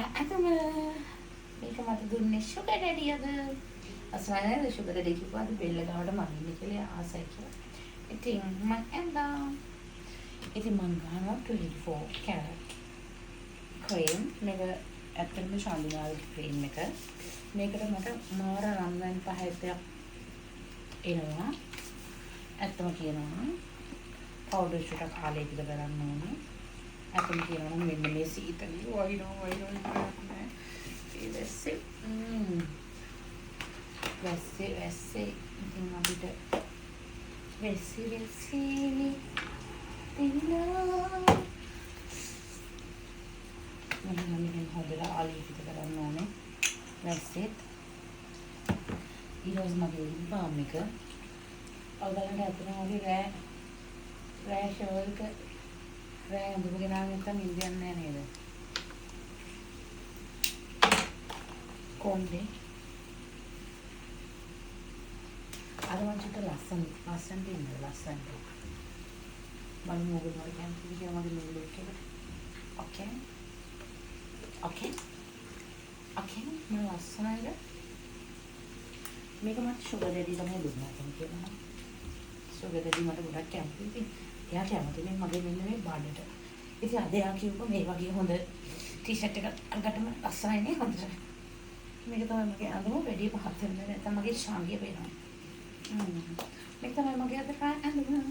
ඇතුම මේක මට දුන්නේ සුගර් ඩැඩියද අසවැනද සුගර් ඩැඩි කිව්වා අද බෙල්ල ගාවට මරින්න කියලා ආසයි කියලා. ඉතින් මං ඇඳා. ඉතින් මං ගන්නවා 24 කැරට් ක්‍රීම්. මේක ඇත්තටම ශාන්තිනාගේ ක්‍රීම් එක. මේකට මට මාර රන්වන් පහයක් එනවා. ඇත්තම කියනවා පවුඩර් ටිකක් ආලේපිත කරන්න ඕනේ. ඇත්තම කියනවා නම් මෙන්න මේ සීතලේ වයිරෝ නෑ. වැස්සේ ඉතින් අපිට වැස්සේ තින්නා මම හොඳට ආලේපිත කරන්න ඕනේ වැස්සෙත්. ඊළඟ මගේ බාම් එක ඔයගලන්ට අතන වගේ රෑ ෂවල්ක රෑ අඳුම ගෙනාගෙන නැත්තම් ඉන්දියන් නෑ නේද? කොණ්ඩේ අර වන්ට ලස්සනට ඉන්න ලස්සනට බලමු මොකද මම කියන්නේ කියලා මගේ නූල් එක. ඕකේ මම ලස්සනට මේක මට සුගර් ඩැඩි තමයි දුන්නා කියලා. සුගර් ඩැඩි මට ගොඩක් කැමතියි. ඉතින් එයා කැමති මේ මගේ මෙන්න මේ බඩට. ඉතින් අද එයා කිව්වා මේ වගේ හොඳ ටී-ෂර්ට් එකක් අරගටම ලස්සනයි නේ හොඳට. මේක තමයි මගේ අඳුම වැඩි පහත් වෙන්නේ නැත්නම් මගේ ශාංගිය පේනවා. මේක තමයි මගේ අද ඇඳුම.